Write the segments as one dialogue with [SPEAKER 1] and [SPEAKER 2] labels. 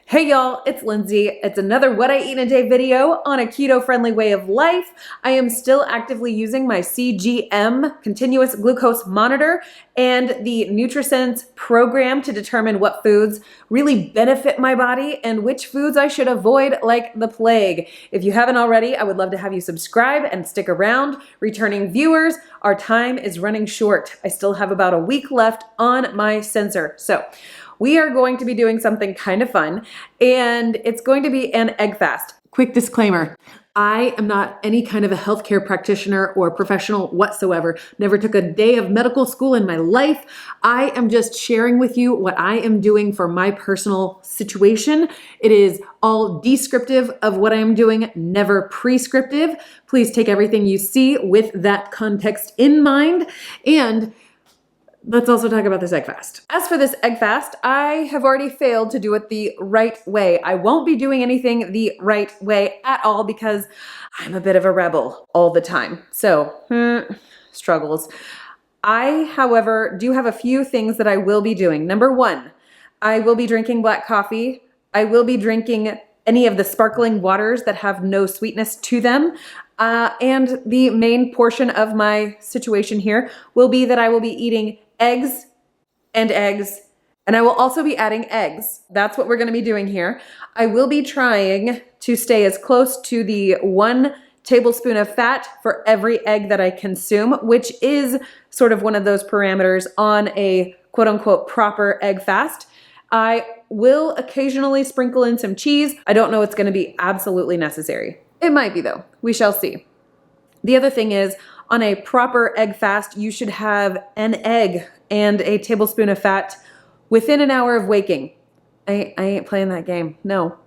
[SPEAKER 1] Hey y'all, it's Lindsey. It's another What I Eat in a Day video on a keto-friendly way of life. I am still actively using my CGM, continuous glucose monitor, and the Nutrisense program to determine what foods really benefit my body and which foods I should avoid like the plague. If you haven't already, I would love to have you subscribe and stick around. Returning viewers, our time is running short. I still have about a week left on my sensor. So we are going to be doing something kind of fun, and it's going to be an egg fast. Quick disclaimer, I am not any kind of a healthcare practitioner or professional whatsoever. Never took a day of medical school in my life. I am just sharing with you what I am doing for my personal situation. It is all descriptive of what I am doing, never prescriptive. Please take everything you see with that context in mind. And let's also talk about this egg fast. As for this egg fast, I have already failed to do it the right way. I won't be doing anything the right way at all because I'm a bit of a rebel all the time. So, struggles. I, however, do have a few things that I will be doing. Number one, I will be drinking black coffee. I will be drinking any of the sparkling waters that have no sweetness to them. And the main portion of my situation here will be that I will be eating eggs, and I will also be adding eggs. That's what we're going to be doing here. I will be trying to stay as close to the 1 tablespoon of fat for every egg that I consume, which is sort of one of those parameters on a quote unquote proper egg fast. I will occasionally sprinkle in some cheese. I don't know it's going to be absolutely necessary. It might be though. We shall see. The other thing is, on a proper egg fast, you should have an egg and a tablespoon of fat within an hour of waking. I ain't playing that game. No.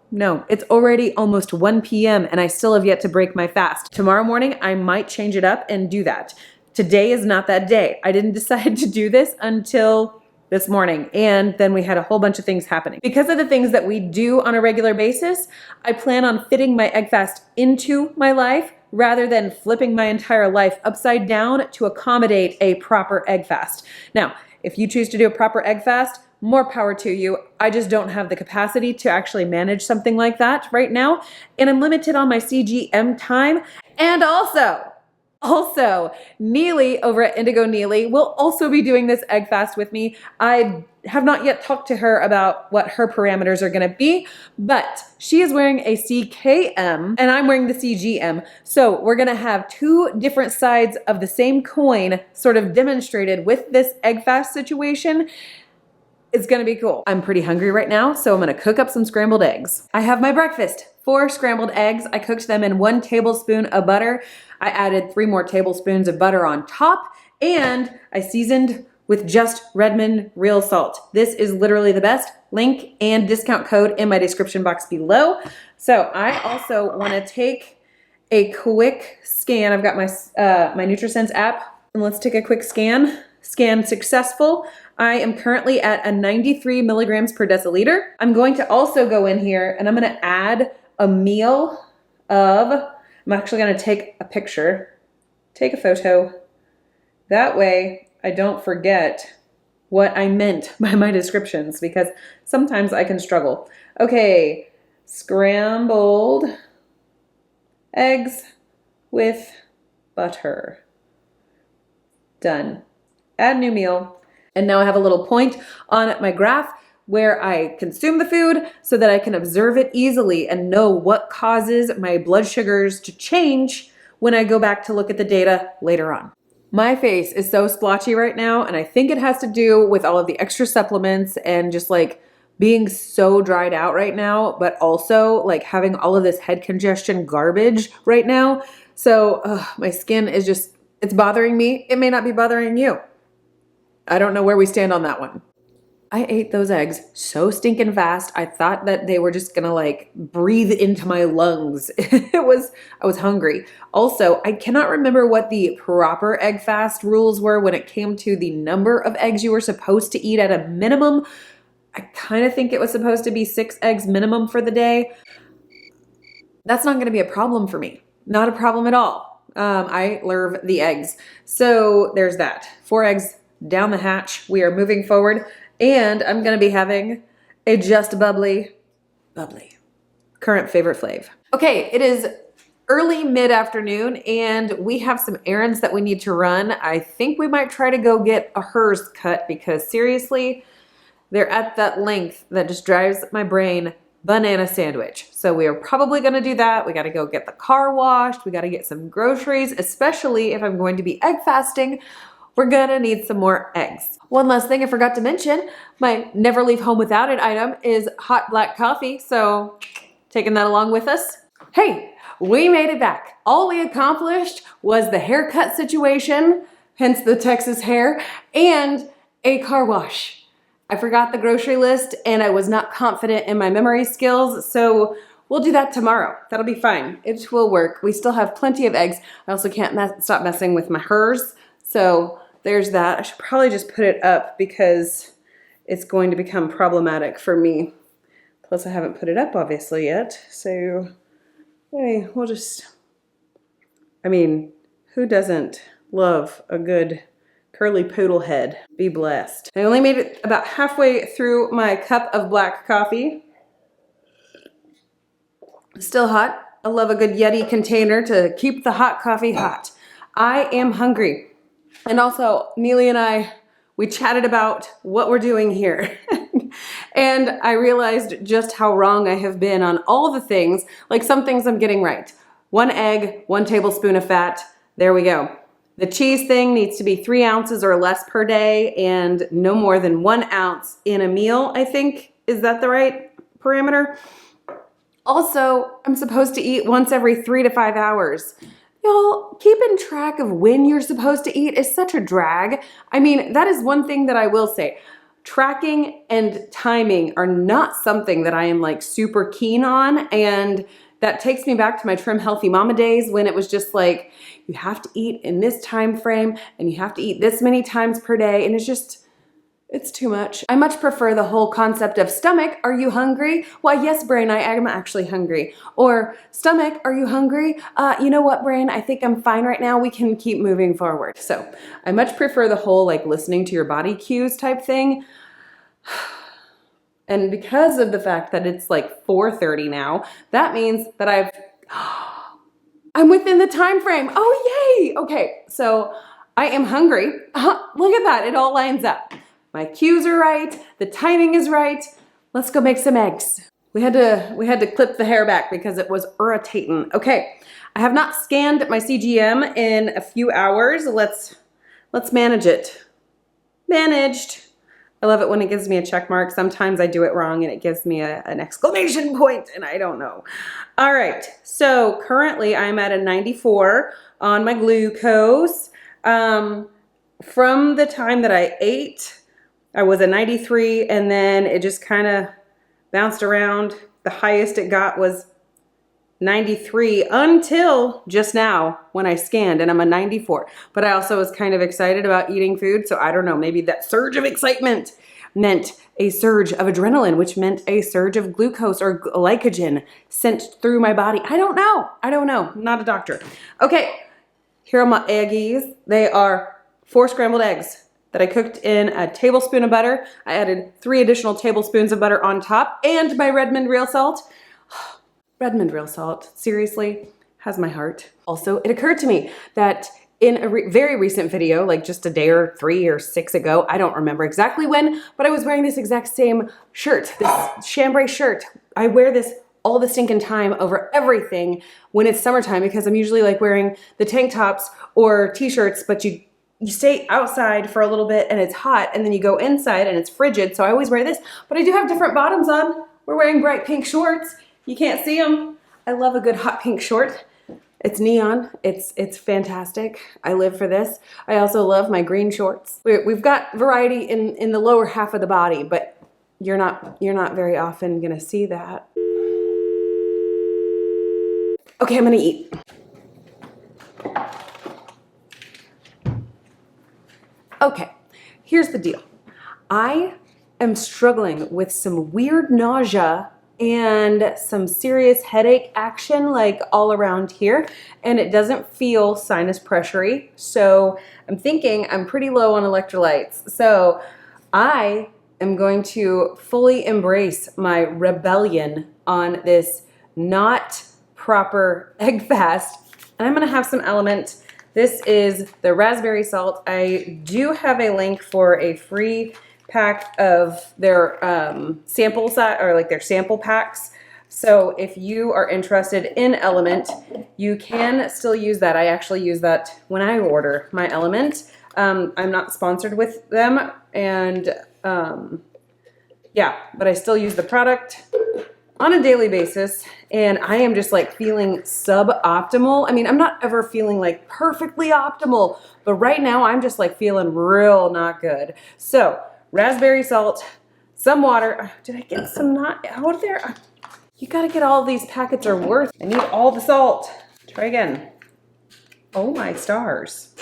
[SPEAKER 1] It's already almost 1 p.m. and I still have yet to break my fast. Tomorrow morning, I might change it up and do that. Today is not that day. I didn't decide to do this until this morning, and then we had a whole bunch of things happening. Because of the things that we do on a regular basis, I plan on fitting my egg fast into my life rather than flipping my entire life upside down to accommodate a proper egg fast. Now, if you choose to do a proper egg fast, more power to you. I just don't have the capacity to actually manage something like that right now, and I'm limited on my CGM time. And also, Neely over at Indigo Neely will also be doing this egg fast with me. I have not yet talked to her about what her parameters are going to be, but she is wearing a CKM and I'm wearing the CGM. So we're going to have two different sides of the same coin sort of demonstrated with this egg fast situation. It's going to be cool. I'm pretty hungry right now, so I'm going to cook up some scrambled eggs. I have my breakfast. 4 scrambled eggs. I cooked them in 1 tablespoon of butter. I added 3 more tablespoons of butter on top, and I seasoned with just Redmond real salt. This is literally the best. Link and discount code in my description box below. So I also want to take a quick scan. I've got my Nutrisense app, and let's take a quick scan. Scan successful. I am currently at a 93 milligrams per deciliter. I'm going to also go in here and I'm going to add a meal of, I'm actually going to take a picture, take a photo. That way I don't forget what I meant by my descriptions because sometimes I can struggle. Okay, scrambled eggs with butter. Done. Add new meal. And now I have a little point on my graph where I consume the food so that I can observe it easily and know what causes my blood sugars to change when I go back to look at the data later on. My face is so splotchy right now, and I think it has to do with all of the extra supplements and just like being so dried out right now, but also like having all of this head congestion garbage right now. So my skin is just, it's bothering me. It may not be bothering you. I don't know where we stand on that one. I ate those eggs so stinking fast. I thought that they were just gonna like breathe into my lungs. I was hungry. Also, I cannot remember what the proper egg fast rules were when it came to the number of eggs you were supposed to eat at a minimum. I kind of think it was supposed to be 6 eggs minimum for the day. That's not gonna be a problem for me. Not a problem at all. I love the eggs. So there's that. 4 eggs down the hatch. We are moving forward, and I'm going to be having a just bubbly bubbly. Current favorite flavor. Okay, it is early mid-afternoon and we have some errands that we need to run. I think we might try to go get a hers cut because seriously, they're at that length that just drives my brain banana sandwich. So we are probably gonna do that. We gotta go get the car washed. We gotta get some groceries, especially if I'm going to be egg fasting. We're gonna need some more eggs. One last thing I forgot to mention, my never leave home without it item is hot black coffee. So taking that along with us. Hey, we made it back. All we accomplished was the haircut situation, hence the Texas hair, and a car wash. I forgot the grocery list and I was not confident in my memory skills, so we'll do that tomorrow. That'll be fine. It will work. We still have plenty of eggs. I also can't stop messing with my hers, so there's that. I should probably just put it up because it's going to become problematic for me. Plus I haven't put it up obviously yet, so hey, we'll just, I mean, who doesn't love a good curly poodle head? Be blessed. I only made it about halfway through my cup of black coffee. Still hot. I love a good Yeti container to keep the hot coffee hot. I am hungry. And also, Neely and I, we chatted about what we're doing here. And I realized just how wrong I have been on all the things. Like some things I'm getting right. 1 egg, 1 tablespoon of fat. There we go. The cheese thing needs to be 3 ounces or less per day and no more than 1 ounce in a meal, I think. Is that the right parameter? Also, I'm supposed to eat once every 3 to 5 hours. Y'all, keeping track of when you're supposed to eat is such a drag. I mean, that is one thing that I will say. Tracking and timing are not something that I am like super keen on, and that takes me back to my Trim Healthy Mama days when it was just like, you have to eat in this time frame and you have to eat this many times per day, and it's too much. I much prefer the whole concept of stomach, are you hungry? Why, yes, brain, I am actually hungry. Or stomach, are you hungry? You know what, brain, I think I'm fine right now. We can keep moving forward. So I much prefer the whole like listening to your body cues type thing. And because of the fact that it's like 4:30 now, that means that I'm within the time frame. Oh, yay. Okay, so I am hungry. Look at that, it all lines up. My cues are right, the timing is right. Let's go make some eggs. We had to clip the hair back because it was irritating. Okay, I have not scanned my CGM in a few hours. Let's manage it. Managed. I love it when it gives me a check mark. Sometimes I do it wrong and it gives me an exclamation point and I don't know. All right, so currently I'm at a 94 on my glucose. From the time that I ate, I was a 93 and then it just kind of bounced around. The highest it got was 93 until just now when I scanned, and I'm a 94. But I also was kind of excited about eating food, so I don't know, maybe that surge of excitement meant a surge of adrenaline, which meant a surge of glucose or glycogen sent through my body. I don't know. I'm not a doctor. Okay, here are my eggies. They are 4 scrambled eggs that I cooked in a tablespoon of butter. I added 3 additional tablespoons of butter on top and my Redmond real salt. Redmond real salt, seriously, has my heart. Also, it occurred to me that in a very recent video, like just a day or 3 or 6 ago, I don't remember exactly when, but I was wearing this exact same shirt, this chambray shirt. I wear this all the stinking time over everything when it's summertime because I'm usually like wearing the tank tops or t-shirts, but you stay outside for a little bit and it's hot and then you go inside and it's frigid. So I always wear this, but I do have different bottoms on. We're wearing bright pink shorts. You can't see them. I love a good hot pink short. It's neon. It's fantastic. I live for this. I also love my green shorts. We've got variety in the lower half of the body, but you're not very often gonna see that. Okay, I'm gonna eat. Okay, here's the deal. I am struggling with some weird nausea and some serious headache action like all around here, and it doesn't feel sinus pressure-y. So I'm thinking I'm pretty low on electrolytes. So I am going to fully embrace my rebellion on this not proper egg fast. And I'm gonna have some Element. This is the raspberry salt. I do have a link for a free pack of their samples or like their sample packs. So if you are interested in Element, you can still use that. I actually use that when I order my Element. I'm not sponsored with them, and yeah, but I still use the product on a daily basis, and I am just like feeling suboptimal. I mean, I'm not ever feeling like perfectly optimal, but right now I'm just like feeling real not good. So raspberry salt, some water. Did I get some not out there? You gotta get all these packets are worth. I need all the salt. Try again. Oh my stars.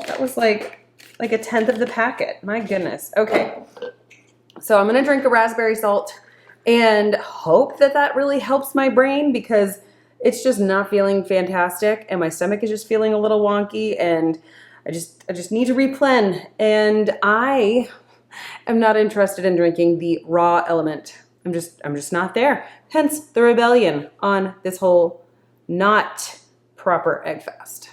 [SPEAKER 1] That was like a 1/10 of the packet. My goodness. Okay. So I'm gonna drink a raspberry salt and hope that that really helps my brain, because it's just not feeling fantastic and my stomach is just feeling a little wonky, and I just need to replen, and I am not interested in drinking the raw Element. I'm just not there. Hence the rebellion on this whole not proper egg fast.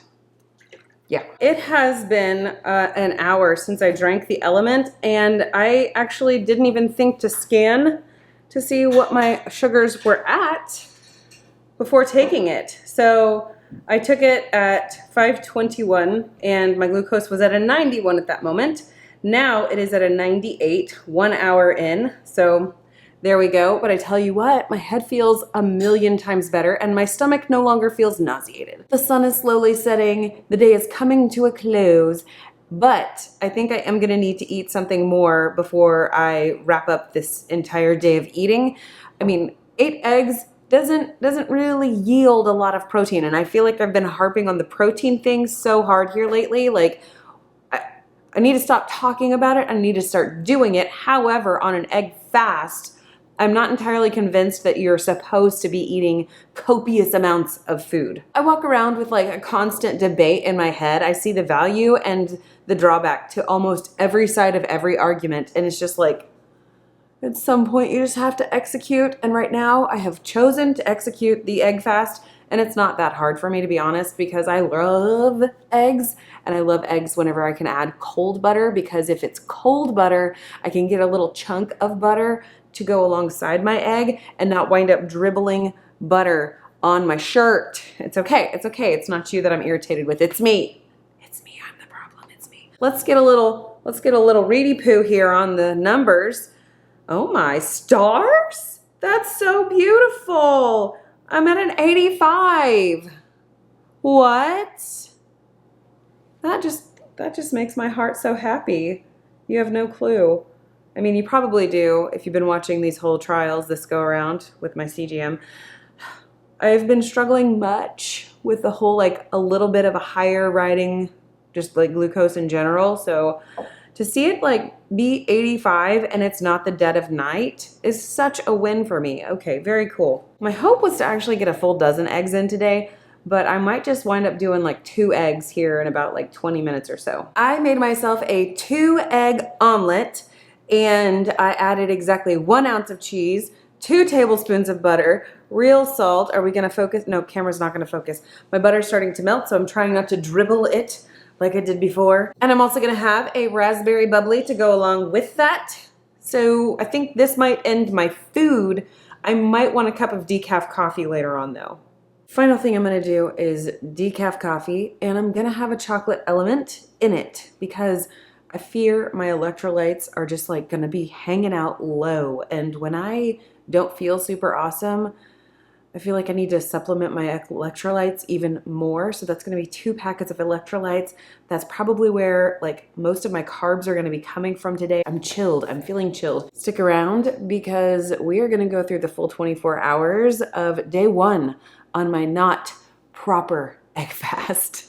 [SPEAKER 1] Yeah, it has been an hour since I drank the Element, and I actually didn't even think to scan to see what my sugars were at before taking it. So I took it at 521 and my glucose was at a 91 at that moment. Now it is at a 98, 1 hour in. So there we go. But I tell you what, my head feels a million times better and my stomach no longer feels nauseated. The sun is slowly setting. The day is coming to a close. But I think I am gonna need to eat something more before I wrap up this entire day of eating. I mean, 8 eggs doesn't really yield a lot of protein, and I feel like I've been harping on the protein thing so hard here lately. Like, I need to stop talking about it. I need to start doing it. However, on an egg fast, I'm not entirely convinced that you're supposed to be eating copious amounts of food. I walk around with like a constant debate in my head. I see the value and the drawback to almost every side of every argument. And it's just like, at some point you just have to execute. And right now I have chosen to execute the egg fast. And it's not that hard for me, to be honest, because I love eggs, and I love eggs whenever I can add cold butter, because if it's cold butter, I can get a little chunk of butter to go alongside my egg and not wind up dribbling butter on my shirt. It's okay. It's okay. It's not you that I'm irritated with. It's me. It's me. I'm the problem. It's me. Let's get a little reedy poo here on the numbers. Oh my stars. That's so beautiful. I'm at an 85. What? That just makes my heart so happy. You have no clue. I mean, you probably do if you've been watching these whole trials this go around with my CGM. I've been struggling much with the whole, like, a little bit of a higher riding, just like glucose in general. So to see it like be 85 and it's not the dead of night is such a win for me. Okay, very cool. My hope was to actually get a full dozen eggs in today, but I might just wind up doing like 2 eggs here in about like 20 minutes or so. I made myself a 2-egg omelet, and I added exactly 1 ounce of cheese, 2 tablespoons of butter, real salt. Are we gonna focus? No, camera's not gonna focus. My butter's starting to melt, so I'm trying not to dribble it like I did before. And I'm also gonna have a raspberry bubbly to go along with that. So I think this might end my food. I might want a cup of decaf coffee later on though. Final thing I'm gonna do is decaf coffee, and I'm gonna have a chocolate element in it because I fear my electrolytes are just like gonna be hanging out low. And when I don't feel super awesome, I feel like I need to supplement my electrolytes even more. So that's gonna be 2 packets of electrolytes. That's probably where like most of my carbs are gonna be coming from today. I'm chilled, I'm feeling chilled. Stick around because we are gonna go through the full 24 hours of day 1 on my not proper egg fast.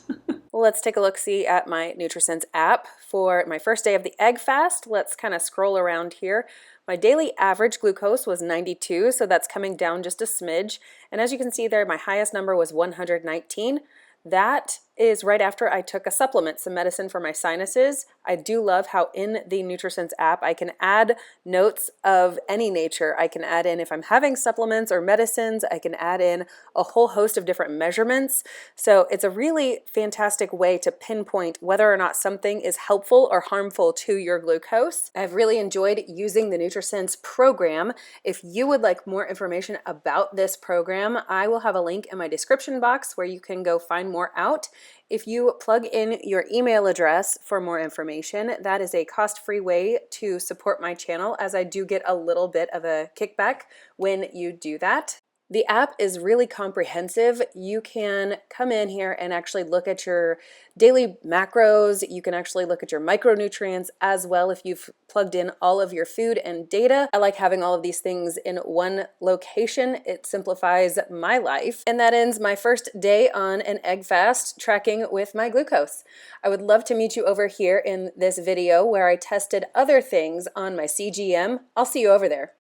[SPEAKER 1] Let's take a look-see at my Nutrisense app for my first day of the egg fast. Let's kind of scroll around here. My daily average glucose was 92, so that's coming down just a smidge. And as you can see there, my highest number was 119. That is right after I took a supplement, some medicine for my sinuses. I do love how in the Nutrisense app, I can add notes of any nature. I can add in if I'm having supplements or medicines, I can add in a whole host of different measurements. So it's a really fantastic way to pinpoint whether or not something is helpful or harmful to your glucose. I've really enjoyed using the Nutrisense program. If you would like more information about this program, I will have a link in my description box where you can go find more out. If you plug in your email address for more information, that is a cost-free way to support my channel, as I do get a little bit of a kickback when you do that. The app is really comprehensive. You can come in here and actually look at your daily macros. You can actually look at your micronutrients as well if you've plugged in all of your food and data. I like having all of these things in one location. It simplifies my life. And that ends my first day on an egg fast tracking with my glucose. I would love to meet you over here in this video where I tested other things on my CGM. I'll see you over there.